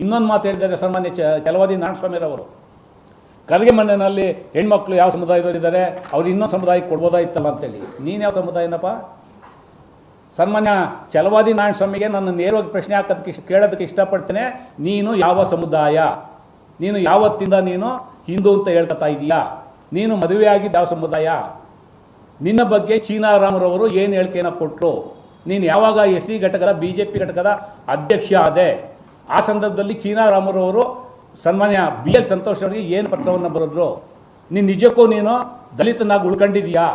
ಇನ್ನೊಂದು ಮಾತು ಹೇಳಿದ್ದಾರೆ ಸನ್ಮಾನ್ಯ ಛಲವಾದಿ ನಾರಾಯಣಸ್ವಾಮಿರವರು. ಖರ್ಗೆ ಮನೆಯಲ್ಲಿ ಹೆಣ್ಮಕ್ಳು ಯಾವ ಸಮುದಾಯದವರಿದ್ದಾರೆ, ಅವ್ರು ಇನ್ನೊಂದು ಸಮುದಾಯಕ್ಕೆ ಕೊಡ್ಬೋದಾಗಿತ್ತಲ್ಲ ಅಂತೇಳಿ. ನೀನು ಯಾವ ಸಮುದಾಯನಪ್ಪ? ಸನ್ಮಾನ್ಯ ಛಲವಾದಿ ನಾರಾಯಣಸ್ವಾಮಿಗೆ ನಾನು ನೇರವಾಗಿ ಪ್ರಶ್ನೆ ಕೇಳೋದಕ್ಕೆ ಇಷ್ಟಪಡ್ತೇನೆ. ನೀನು ಯಾವ ಸಮುದಾಯ? ನೀನು ಯಾವತ್ತಿಂದ ನೀನು ಹಿಂದೂ ಅಂತ ಹೇಳ್ತಾ ಇದೀಯಾ? ನೀನು ಮದುವೆ ಆಗಿದ್ದು ಯಾವ ಸಮುದಾಯ? ನಿನ್ನ ಬಗ್ಗೆ ಚೀನಾರಾಮರವರು ಏನು ಹೇಳಿಕೆಯನ್ನು ಕೊಟ್ಟರು? ನೀನು ಯಾವಾಗ SC ಘಟಕದ BJP ಘಟಕದ ಅಧ್ಯಕ್ಷ ಆದೆ? ಆ ಸಂದರ್ಭದಲ್ಲಿ ಚೀನಾರಾಮರವರು ಸನ್ಮಾನ್ಯ BL ಸಂತೋಷ್ ಅವರಿಗೆ ಏನು ಪತ್ರವನ್ನು ಬರೆದ್ರು? ನೀನು ನಿಜಕ್ಕೂ ನೀನು ದಲಿತನಾಗಿ ಉಳ್ಕೊಂಡಿದೀಯಾ?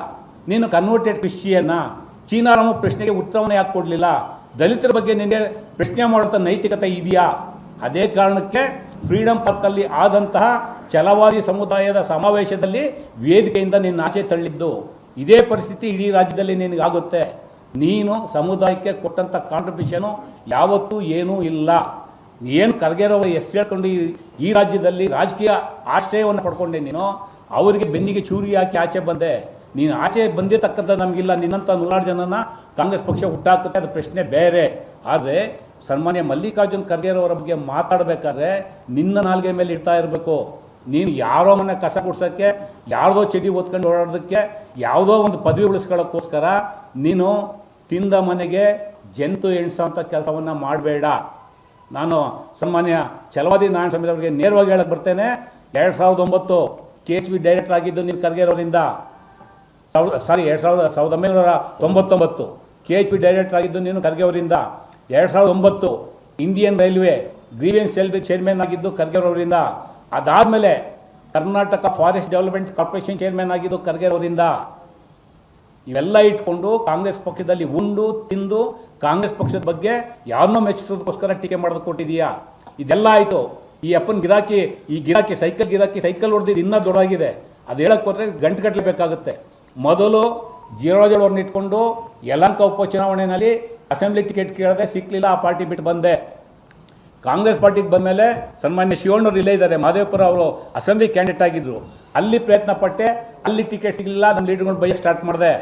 ನೀನು ಕನ್ವರ್ಟೆಡ್ ಕ್ರಿಶ್ಚಿಯನ್ನ? ಚೀನಾರಾಮ ಪ್ರಶ್ನೆಗೆ ಉತ್ತರವನ್ನು ಯಾಕೆ ಕೊಡಲಿಲ್ಲ? ದಲಿತರ ಬಗ್ಗೆ ನಿನಗೆ ಪ್ರಶ್ನೆ ಮಾಡುವಂಥ ನೈತಿಕತೆ ಇದೆಯಾ? ಅದೇ ಕಾರಣಕ್ಕೆ ಫ್ರೀಡಮ್ ಪಾರ್ಕಲ್ಲಿ ಆದಂತಹ ಛಲವಾದಿ ಸಮುದಾಯದ ಸಮಾವೇಶದಲ್ಲಿ ವೇದಿಕೆಯಿಂದ ನಿನ್ನ ಆಚೆ ತಳ್ಳಿದ್ದು. ಇದೇ ಪರಿಸ್ಥಿತಿ ಇಡೀ ರಾಜ್ಯದಲ್ಲಿ ನಿನಗಾಗುತ್ತೆ. ನೀನು ಸಮುದಾಯಕ್ಕೆ ಕೊಟ್ಟಂಥ ಕಾಂಟ್ರಿಬ್ಯೂಷನು ಯಾವತ್ತೂ ಏನೂ ಇಲ್ಲ. ಏನು ಖರ್ಗೆರವರು ಹೆಸರು ಹೇಳ್ಕೊಂಡು ಈ ರಾಜ್ಯದಲ್ಲಿ ರಾಜಕೀಯ ಆಶ್ರಯವನ್ನು ಪಡ್ಕೊಂಡೆ ನೀನು. ಅವರಿಗೆ ಬೆನ್ನಿಗೆ ಚೂರಿ ಹಾಕಿ ಆಚೆ ಬಂದೆ. ನೀನು ಆಚೆ ಬಂದಿರತಕ್ಕಂಥ ನಮಗಿಲ್ಲ. ನಿನ್ನಂಥ 106 ಜನನ ಕಾಂಗ್ರೆಸ್ ಪಕ್ಷ ಹುಟ್ಟಾಕುತ್ತೆ, ಅದು ಪ್ರಶ್ನೆ ಬೇರೆ. ಆದರೆ ಸನ್ಮಾನ್ಯ ಮಲ್ಲಿಕಾರ್ಜುನ್ ಖರ್ಗೆರವರ ಬಗ್ಗೆ ಮಾತಾಡಬೇಕಾದ್ರೆ ನಿನ್ನ ನಾಲ್ಗೆ ಮೇಲೆ ಇಡ್ತಾ ಇರಬೇಕು. ನೀನು ಯಾರೋ ಮನೆ ಕಸ ಗುಡ್ಸೋಕ್ಕೆ, ಯಾವುದೋ ಚಡಿ ಓದ್ಕೊಂಡು ಓಡಾಡೋದಕ್ಕೆ, ಯಾವುದೋ ಒಂದು ಪದವಿ ಉಳಿಸ್ಕೊಳ್ಳೋಕ್ಕೋಸ್ಕರ ನೀನು ತಿಂದ ಮನೆಗೆ ಜಂತು ಎಣಿಸೋಂಥ ಕೆಲಸವನ್ನು ಮಾಡಬೇಡ. ನಾನು ಸನ್ಮಾನ್ಯ ಛಲವಾದಿ ನಾರಾಯಣಸ್ವಾಮಿ ಅವರಿಗೆ ನೇರವಾಗಿ ಹೇಳಕ್ಕೆ ಬರ್ತೇನೆ. 2009 KHB ಡೈರೆಕ್ಟರ್ ಆಗಿದ್ದು ನೀನು ಖರ್ಗೆರವರಿಂದ. 1999 KHB ಡೈರೆಕ್ಟರ್ ಆಗಿದ್ದು ನೀನು ಖರ್ಗೆ ಅವರಿಂದ. 2009 Indian railway grievance cell chairman ಆಗಿದ್ದು ಖರ್ಗೆರವರಿಂದ. ಅದಾದಮೇಲೆ Karnataka forest development corporation chairman ಆಗಿದ್ದು ಖರ್ಗೆರವರಿಂದ. ಇವೆಲ್ಲ ಇಟ್ಕೊಂಡು ಕಾಂಗ್ರೆಸ್ ಪಕ್ಷದಲ್ಲಿ ಉಂಡು ತಿಂದು ಕಾಂಗ್ರೆಸ್ ಪಕ್ಷದ ಬಗ್ಗೆ ಯಾರನ್ನೋ ಮೆಚ್ಚಿಸೋದಕ್ಕೋಸ್ಕರ ಟೀಕೆ ಮಾಡೋದಕ್ಕೆ ಕೊಟ್ಟಿದೀಯಾ? ಇದೆಲ್ಲ ಆಯಿತು. ಈ ಅಪ್ಪನ ಗಿರಾಕಿ ಸೈಕಲ್ ಹೊಡೆದಿದ್ದು ಇನ್ನೂ ದೊಡ್ಡಾಗಿದೆ. ಅದು ಹೇಳಕ್ಕೆ ಕೊಟ್ಟರೆ ಗಂಟೆಗಟ್ಟಲೆ ಬೇಕಾಗುತ್ತೆ. ಮೊದಲು ಜೀರೋಜಳವ್ರನ್ನ ಇಟ್ಕೊಂಡು ಯಲಹಂಕ ಉಪಚುನಾವಣೆಯಲ್ಲಿ ಅಸೆಂಬ್ಲಿ ಟಿಕೆಟ್ ಕೇಳದೆ ಸಿಕ್ಕಲಿಲ್ಲ, ಆ ಪಾರ್ಟಿ ಬಿಟ್ಟು ಬಂದೆ. ಕಾಂಗ್ರೆಸ್ ಪಾರ್ಟಿಗೆ ಬಂದಮೇಲೆ ಸನ್ಮಾನ್ಯ ಶಿವಣ್ಣವ್ರು ಇಲ್ಲೇ ಇದ್ದಾರೆ, ಮಾದೇವಪುರ ಅವರು ಅಸೆಂಬ್ಲಿ ಕ್ಯಾಂಡಿಡೇಟ್ ಆಗಿದ್ದರು. ಅಲ್ಲಿ ಪ್ರಯತ್ನ ಪಟ್ಟೆ, ಅಲ್ಲಿ ಟಿಕೆಟ್ ಸಿಗಲಿಲ್ಲ, ನಮ್ಮ ಲೀಡ್ಕೊಂಡು ಬೈಯಕ್ಕೆ ಸ್ಟಾರ್ಟ್ ಮಾಡಿದೆ.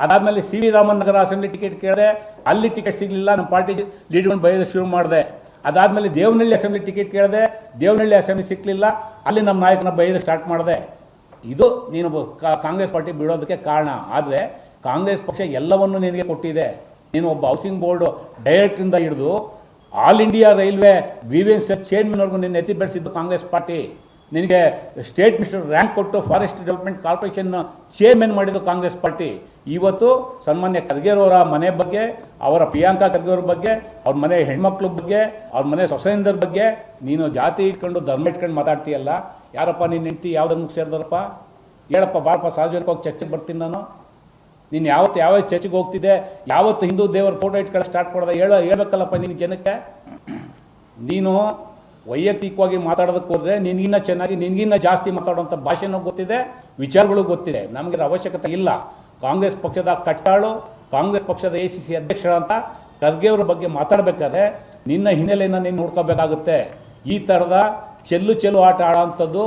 ಅದಾದಮೇಲೆ CV ರಾಮನ್ ನಗರ ಅಸೆಂಬ್ಲಿ ಟಿಕೆಟ್ ಕೇಳಿದೆ, ಅಲ್ಲಿ ಟಿಕೆಟ್ ಸಿಗಲಿಲ್ಲ, ನಮ್ಮ ಪಾರ್ಟಿ ಲೀಡ್ಕೊಂಡು ಬೈಯೋದಕ್ಕೆ ಶುರು ಮಾಡಿದೆ. ಅದಾದಮೇಲೆ ದೇವನಹಳ್ಳಿ ಅಸೆಂಬ್ಲಿ ಟಿಕೆಟ್ ಕೇಳಿದೆ, ದೇವನಹಳ್ಳಿ ಅಸೆಂಬ್ಲಿ ಸಿಕ್ಕಲಿಲ್ಲ, ಅಲ್ಲಿ ನಮ್ಮ ನಾಯಕನ ಬೈಯೋದಕ್ಕೆ ಸ್ಟಾರ್ಟ್ ಮಾಡಿದೆ. ಇದು ನೀನು ಕಾಂಗ್ರೆಸ್ ಪಾರ್ಟಿ ಬಿಡೋದಕ್ಕೆ ಕಾರಣ. ಆದರೆ ಕಾಂಗ್ರೆಸ್ ಪಕ್ಷ ಎಲ್ಲವನ್ನೂ ನಿನಗೆ ಕೊಟ್ಟಿದೆ. ನೀನು ಒಬ್ಬ ಹೌಸಿಂಗ್ ಬೋರ್ಡು ಡೈರೆಕ್ಟ್ರಿಂದ ಹಿಡಿದು ಆಲ್ ಇಂಡಿಯಾ ರೈಲ್ವೆ ಗ್ರೀವೆನ್ಸ್ ಚೇರ್ಮನ್ವರೆಗೂ ನಿನ್ನ ಎತ್ತಿ ಬೆಳೆಸಿದ್ದು ಕಾಂಗ್ರೆಸ್ ಪಾರ್ಟಿ. ನಿನಗೆ ಸ್ಟೇಟ್ ಮಿನಿಸ್ಟರ್ ರ್ಯಾಂಕ್ ಕೊಟ್ಟು ಫಾರೆಸ್ಟ್ ಡೆವಲಪ್ಮೆಂಟ್ ಕಾರ್ಪೊರೇಷನ್ ಚೇರ್ಮನ್ ಮಾಡಿದ್ದು ಕಾಂಗ್ರೆಸ್ ಪಾರ್ಟಿ. ಇವತ್ತು ಸನ್ಮಾನ್ಯ ಖರ್ಗೆರವರ ಮನೆ ಬಗ್ಗೆ, ಅವರ ಪ್ರಿಯಾಂಕಾ ಖರ್ಗೆರವ್ರ ಬಗ್ಗೆ, ಅವ್ರ ಮನೆ ಹೆಣ್ಮಕ್ಳ ಬಗ್ಗೆ, ಅವ್ರ ಮನೆ ಸೊಸೆಯಂದರ ಬಗ್ಗೆ ನೀನು ಜಾತಿ ಇಟ್ಕೊಂಡು ಧರ್ಮ ಇಟ್ಕೊಂಡು ಮಾತಾಡ್ತೀಯಲ್ಲ. ಯಾರಪ್ಪ ನಿನ್ನ ಹೆಂಡತಿ ಯಾವ ಧರ್ಮಕ್ಕೆ ಸೇರಿದರಪ್ಪ? ಹೇಳಪ್ಪ, ಬಾರಪ್ಪ, ಸಾರ್ವಜನಿಕವಾಗಿ ಚರ್ಚೆಗೆ ಬರ್ತೀನಿ ನಾನು. ನೀನು ಯಾವ ಚರ್ಚೆಗೆ ಹೋಗ್ತಿದ್ದೆ, ಯಾವತ್ತು ಹಿಂದೂ ದೇವರ ಫೋಟೋ ಇಟ್ಕೊಳ್ಳೋ ಸ್ಟಾರ್ಟ್ ಮಾಡೋದ ಹೇಳ್ಬೇಕಲ್ಲಪ್ಪ ನಿನ್ನ ಜನಕ್ಕೆ. ನೀನು ವೈಯಕ್ತಿಕವಾಗಿ ಮಾತಾಡೋದಕ್ಕೆ ಹೋದರೆ ನಿನಗಿನ್ನ ಚೆನ್ನಾಗಿ, ನಿನಗಿನ್ನ ಜಾಸ್ತಿ ಮಾತಾಡುವಂಥ ಭಾಷೆನೂ ಗೊತ್ತಿದೆ, ವಿಚಾರಗಳು ಗೊತ್ತಿದೆ. ನಮಗೆ ಅವಶ್ಯಕತೆ ಇಲ್ಲ. ಕಾಂಗ್ರೆಸ್ ಪಕ್ಷದ ಕಟ್ಟಾಳು, ಕಾಂಗ್ರೆಸ್ ಪಕ್ಷದ ACC ಅಧ್ಯಕ್ಷರಂತ ಖರ್ಗೆಯವರ ಬಗ್ಗೆ ಮಾತಾಡಬೇಕಾದ್ರೆ ನಿನ್ನ ಹಿನ್ನೆಲೆಯನ್ನು ನೀನು ನೋಡ್ಕೋಬೇಕಾಗುತ್ತೆ. ಈ ಥರದ ಚೆಲ್ಲು ಆಟ ಆಡೋವಂಥದ್ದು,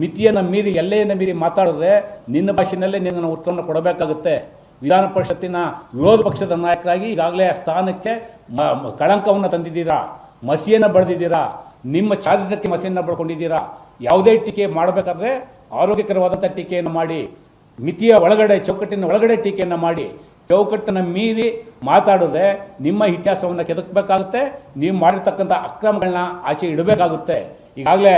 ಮಿತಿಯನ್ನು ಮೀರಿ, ಎಲ್ಲೆಯನ್ನು ಮೀರಿ ಮಾತಾಡಿದ್ರೆ ನಿನ್ನ ಭಾಷೆಯಲ್ಲೇ ನಿನ್ನನ್ನು ಉತ್ತರವನ್ನು ಕೊಡಬೇಕಾಗುತ್ತೆ. ವಿಧಾನ ಪರಿಷತ್ತಿನ ವಿರೋಧ ಪಕ್ಷದ ನಾಯಕರಾಗಿ ಈಗಾಗಲೇ ಆ ಸ್ಥಾನಕ್ಕೆ ಕಳಂಕವನ್ನು ತಂದಿದ್ದೀರಾ, ಮಸಿಯನ್ನು ಬಳೆದಿದ್ದೀರಾ, ನಿಮ್ಮ ಚಾರಿತ್ರಕ್ಕೆ ಮಸಿಯನ್ನು ಬಳ್ಕೊಂಡಿದ್ದೀರಾ. ಯಾವುದೇ ಟೀಕೆ ಮಾಡಬೇಕಾದ್ರೆ ಆರೋಗ್ಯಕರವಾದಂಥ ಟೀಕೆಯನ್ನು ಮಾಡಿ, ಮಿತಿಯ ಒಳಗಡೆ, ಚೌಕಟ್ಟಿನ ಒಳಗಡೆ ಟೀಕೆಯನ್ನು ಮಾಡಿ, ಚೌಕಟ್ಟನ್ನು ಮೀರಿ ಮಾತಾಡಿದ್ರೆ ನಿಮ್ಮ ಇತಿಹಾಸವನ್ನು ಕೆದಕಬೇಕಾಗುತ್ತೆ. ನೀವು ಮಾಡಿರ್ತಕ್ಕಂಥ ಅಕ್ರಮಗಳನ್ನ ಆಚೆ ಇಡಬೇಕಾಗುತ್ತೆ. ಈಗಾಗಲೇ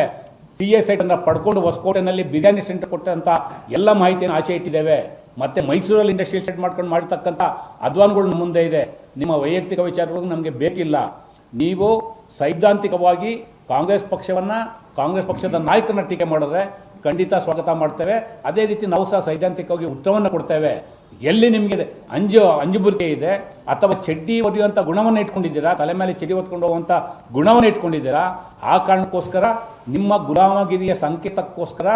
CA ಸೈಟನ್ನು ಪಡ್ಕೊಂಡು ಹೊಸಕೋಟೆನಲ್ಲಿ ಬಿರಿಯಾನಿ ಸೆಂಟರ್ ಕೊಟ್ಟಂಥ ಎಲ್ಲ ಮಾಹಿತಿಯನ್ನು ಆಚೆ ಇಟ್ಟಿದ್ದೇವೆ. ಮತ್ತು ಮೈಸೂರಲ್ಲಿ ಇಂಡಸ್ಟ್ರಿಯಲ್ ಸೆಟ್ ಮಾಡ್ಕೊಂಡು ಮಾಡಿರ್ತಕ್ಕಂಥ ಅಧ್ವಾನ್ಗಳು ನಮ್ಮ ಮುಂದೆ ಇದೆ. ನಿಮ್ಮ ವೈಯಕ್ತಿಕ ವಿಚಾರಗಳು ನಮಗೆ ಬೇಕಿಲ್ಲ. ನೀವು ಸೈದ್ಧಾಂತಿಕವಾಗಿ ಕಾಂಗ್ರೆಸ್ ಪಕ್ಷವನ್ನು, ಕಾಂಗ್ರೆಸ್ ಪಕ್ಷದ ನಾಯಕರನ್ನ ಟೀಕೆ ಮಾಡಿದ್ರೆ ಖಂಡಿತ ಸ್ವಾಗತ ಮಾಡ್ತೇವೆ. ಅದೇ ರೀತಿ ನಾವು ಸಹ ಸೈದ್ಧಾಂತಿಕವಾಗಿ ಉತ್ತರವನ್ನು ಕೊಡ್ತೇವೆ. ಎಲ್ಲಿ ನಿಮಗೆ ಅಂಜುಬುರಿಕೆ ಇದೆ ಅಥವಾ ಚಡ್ಡಿ ಒಡೆಯುವಂಥ ಗುಣವನ್ನು ಇಟ್ಕೊಂಡಿದ್ದೀರಾ, ತಲೆ ಮೇಲೆ ಚಡ್ಡಿ ಹೊತ್ಕೊಂಡು ಹೋಗುವಂಥ ಗುಣವನ್ನು ಇಟ್ಕೊಂಡಿದ್ದೀರಾ, ಆ ಕಾರಣಕ್ಕೋಸ್ಕರ ನಿಮ್ಮ ಗುಲಾಮಗಿರಿಯ ಸಂಕೇತಕ್ಕೋಸ್ಕರ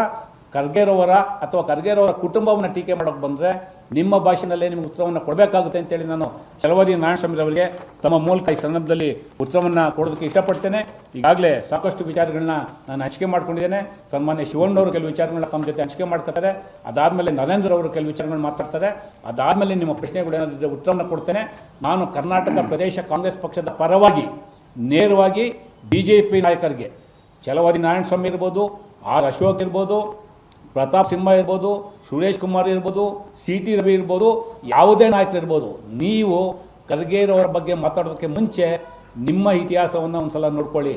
ಖರ್ಗೆರವರ ಅಥವಾ ಖರ್ಗೆರವರ ಕುಟುಂಬವನ್ನು ಟೀಕೆ ಮಾಡೋಕ್ಕೆ ಬಂದರೆ ನಿಮ್ಮ ಭಾಷೆಯಲ್ಲೇ ನಿಮಗೆ ಉತ್ತರವನ್ನು ಕೊಡಬೇಕಾಗುತ್ತೆ ಅಂತೇಳಿ ನಾನು ಛಲವಾದಿ ನಾರಾಯಣಸ್ವಾಮಿರವರಿಗೆ ತಮ್ಮ ಮೂಲಕ ಈ ಸಂದರ್ಭದಲ್ಲಿ ಉತ್ತರವನ್ನು ಕೊಡೋದಕ್ಕೆ ಇಷ್ಟಪಡ್ತೇನೆ. ಈಗಾಗಲೇ ಸಾಕಷ್ಟು ವಿಚಾರಗಳನ್ನ ನಾನು ಹಂಚಿಕೆ ಮಾಡ್ಕೊಂಡಿದ್ದೇನೆ. ಸನ್ಮಾನ್ಯ ಶಿವಣ್ಣವರು ಕೆಲವು ವಿಚಾರಗಳನ್ನ ತಮ್ಮ ಜೊತೆ ಹಂಚಿಕೆ ಮಾಡ್ಕೊತಾರೆ. ಅದಾದಮೇಲೆ ನರೇಂದ್ರ ಅವರು ಕೆಲವು ವಿಚಾರಗಳನ್ನ ಮಾತಾಡ್ತಾರೆ. ಅದಾದಮೇಲೆ ನಿಮ್ಮ ಪ್ರಶ್ನೆಗಳು ಏನಾದರೂ ಉತ್ತರವನ್ನು ಕೊಡ್ತೇನೆ. ನಾನು ಕರ್ನಾಟಕ ಪ್ರದೇಶ ಕಾಂಗ್ರೆಸ್ ಪಕ್ಷದ ಪರವಾಗಿ ನೇರವಾಗಿ BJP ನಾಯಕರಿಗೆ ಛಲವಾದಿ ನಾರಾಯಣ ಸ್ವಾಮಿ ಇರ್ಬೋದು, ಆರ್ ಅಶೋಕ್ ಇರ್ಬೋದು, ಪ್ರತಾಪ್ ಸಿಂಹ ಇರ್ಬೋದು, ಸುರೇಶ್ ಕುಮಾರ್ ಇರ್ಬೋದು, CT ರವಿ ಇರ್ಬೋದು, ಯಾವುದೇ ನಾಯಕರು ಇರ್ಬೋದು, ನೀವು ಖರ್ಗೆರವರ ಬಗ್ಗೆ ಮಾತಾಡೋದಕ್ಕೆ ಮುಂಚೆ ನಿಮ್ಮ ಇತಿಹಾಸವನ್ನು ಒಂದ್ಸಲ ನೋಡ್ಕೊಳ್ಳಿ.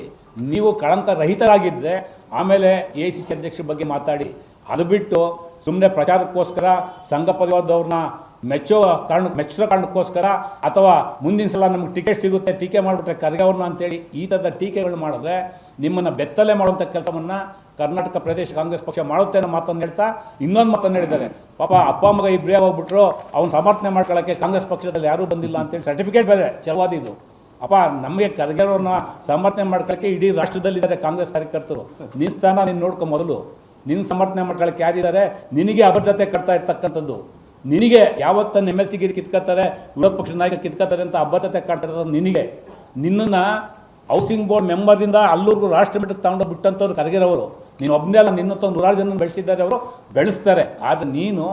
ನೀವು ಕಳಂಕ ರಹಿತರಾಗಿದ್ದರೆ ಆಮೇಲೆ ACC ಅಧ್ಯಕ್ಷರ ಬಗ್ಗೆ ಮಾತಾಡಿ. ಅದು ಬಿಟ್ಟು ಸುಮ್ಮನೆ ಪ್ರಚಾರಕ್ಕೋಸ್ಕರ ಸಂಘ ಪರಿವಾರದವ್ರನ್ನ ಮೆಚ್ಚೋ ಕಾರಣಕ್ಕೋಸ್ಕರ ಅಥವಾ ಮುಂದಿನ ಸಲ ನಮಗೆ ಟಿಕೆಟ್ ಸಿಗುತ್ತೆ ಟೀಕೆ ಮಾಡಿಬಿಟ್ರೆ ಖರ್ಗೆ ಅವ್ರನ್ನ ಅಂತೇಳಿ ಈ ಥರದ ಟೀಕೆಗಳು ಮಾಡಿದ್ರೆ ನಿಮ್ಮನ್ನು ಬೆತ್ತಲೆ ಮಾಡುವಂಥ ಕೆಲಸವನ್ನು ಕರ್ನಾಟಕ ಪ್ರದೇಶ ಕಾಂಗ್ರೆಸ್ ಪಕ್ಷ ಮಾಡುತ್ತೆ ಅನ್ನೋ ಮಾತನ್ನು ಹೇಳ್ತಾ ಇನ್ನೊಂದು ಮಾತನ್ನು ಹೇಳಿದ್ದಾರೆ. ಪಾಪ ಅಪ್ಪ ಮಗ ಇಬ್ಬರೇ ಹೋಗ್ಬಿಟ್ರು, ಅವ್ನು ಸಮರ್ಥನೆ ಮಾಡ್ಕೊಳ್ಳೋಕ್ಕೆ ಕಾಂಗ್ರೆಸ್ ಪಕ್ಷದಲ್ಲಿ ಯಾರೂ ಬಂದಿಲ್ಲ ಅಂತೇಳಿ ಸರ್ಟಿಫಿಕೇಟ್ ಬೇರೆ ಛಲವಾದಿದು. ಅಪ್ಪ ನಮಗೆ ಖರ್ಗೆರವ್ರನ್ನ ಸಮರ್ಥನೆ ಮಾಡ್ಕೊಳ್ಳೋಕ್ಕೆ ಇಡೀ ರಾಷ್ಟ್ರದಲ್ಲಿದ್ದಾರೆ ಕಾಂಗ್ರೆಸ್ ಕಾರ್ಯಕರ್ತರು. ನಿನ್ನ ಸ್ಥಾನ ನೀನು ನೋಡ್ಕೊ ಮೊದಲು. ನಿನ್ನ ಸಮರ್ಥನೆ ಮಾಡ್ಕೊಳ್ಳೋಕ್ಕೆ ಯಾರಿದ್ದಾರೆ? ನಿನಗೆ ಅಭದ್ರತೆ ಕಟ್ತಾ ಇರ್ತಕ್ಕಂಥದ್ದು. ನಿನಗೆ ಯಾವತ್ತನ್ನು MLC ಗಿರಿ ಕಿತ್ಕೊತಾರೆ, ವಿರೋಧ ಪಕ್ಷದ ನಾಯಕ ಕಿತ್ಕೊತಾರೆ ಅಂತ ಅಭದ್ರತೆ ಕಾಡ್ತಾ ಇರೋದು ನಿನಗೆ. ನಿನ್ನನ್ನು ಹೌಸಿಂಗ್ ಬೋರ್ಡ್ ಮೆಂಬರ್ದಿಂದ ಅಲ್ಲೂರ್ಗೂ ರಾಷ್ಟ್ರ ಮಟ್ಟಕ್ಕೆ ತಗೊಂಡು ಬಿಟ್ಟಂಥವ್ರು ಖರ್ಗೆರವರು. ನೀನು ಒಬ್ಬನೇ ಅಲ್ಲ, ನಿನ್ನಂತ 100 ಜನ ಬೆಳೆಸಿದ್ದಾರೆ, ಅವರು ಬೆಳೆಸ್ತಾರೆ. ಆದರೆ ನೀನು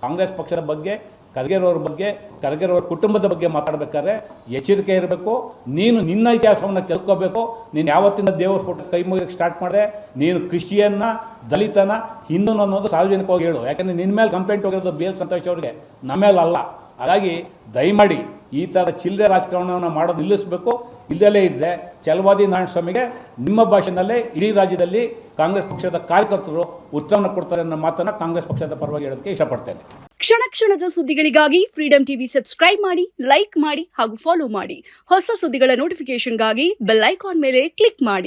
ಕಾಂಗ್ರೆಸ್ ಪಕ್ಷದ ಬಗ್ಗೆ, ಖರ್ಗೆರವ್ರ ಬಗ್ಗೆ, ಖರ್ಗೆರವ್ರ ಕುಟುಂಬದ ಬಗ್ಗೆ ಮಾತಾಡಬೇಕಾದ್ರೆ ಎಚ್ಚರಿಕೆ ಇರಬೇಕು. ನೀನು ನಿನ್ನ ಇತಿಹಾಸವನ್ನು ತಿಳ್ಕೋಬೇಕು. ನೀನು ಯಾವತ್ತಿಂದ ದೇವರ ಫೋಟೋ ಕೈ ಮುಗಿಯೋಕ್ಕೆ ಸ್ಟಾರ್ಟ್ ಮಾಡಿದೆ, ನೀನು ಕ್ರಿಶ್ಚಿಯನ್ನ, ದಲಿತನ, ಹಿಂದೂನ ಅನ್ನೋದು ಸಾರ್ವಜನಿಕವಾಗಿ ಹೇಳು. ಯಾಕಂದರೆ ನಿನ್ನ ಮೇಲೆ ಕಂಪ್ಲೇಂಟ್ ಹೋಗಿರೋದು BL ಸಂತೋಷ್ ಅವ್ರಿಗೆ, ನಮ್ಮ ಮೇಲೆ ಅಲ್ಲ. ಹಾಗಾಗಿ ದಯಮಾಡಿ ಈ ಥರದ ಚಿಲ್ಲರೆ ರಾಜಕಾರಣವನ್ನು ಮಾಡೋದು ನಿಲ್ಲಿಸಬೇಕು. ಇಲ್ಲದಲ್ಲೇ ಇದ್ದರೆ ಛಲವಾದಿ ನಾರಾಯಣ ಸ್ವಾಮಿಗೆ ನಿಮ್ಮ ಭಾಷೆನಲ್ಲೇ ಇಡೀ ರಾಜ್ಯದಲ್ಲಿ ಕಾಂಗ್ರೆಸ್ ಪಕ್ಷದ ಕಾರ್ಯಕರ್ತರು ಉತ್ತರವನ್ನು ಕೊಡ್ತಾರೆ ಅನ್ನೋ ಮಾತನ್ನು ಕಾಂಗ್ರೆಸ್ ಪಕ್ಷದ ಪರವಾಗಿ ಹೇಳೋದಕ್ಕೆ ಇಷ್ಟಪಡ್ತೇನೆ. ಕ್ಷಣ ಕ್ಷಣದ ಸುದ್ದಿಗಳಿಗಾಗಿ ಫ್ರೀಡಂ ಟಿವಿ ಸಬ್ಸ್ಕ್ರೈಬ್ ಮಾಡಿ, ಲೈಕ್ ಮಾಡಿ ಹಾಗೂ ಫಾಲೋ ಮಾಡಿ. ಹೊಸ ಸುದ್ದಿಗಳ ನೋಟಿಫಿಕೇಶನ್ಗಾಗಿ ಬೆಲ್ ಐಕಾನ್ ಮೇಲೆ ಕ್ಲಿಕ್ ಮಾಡಿ.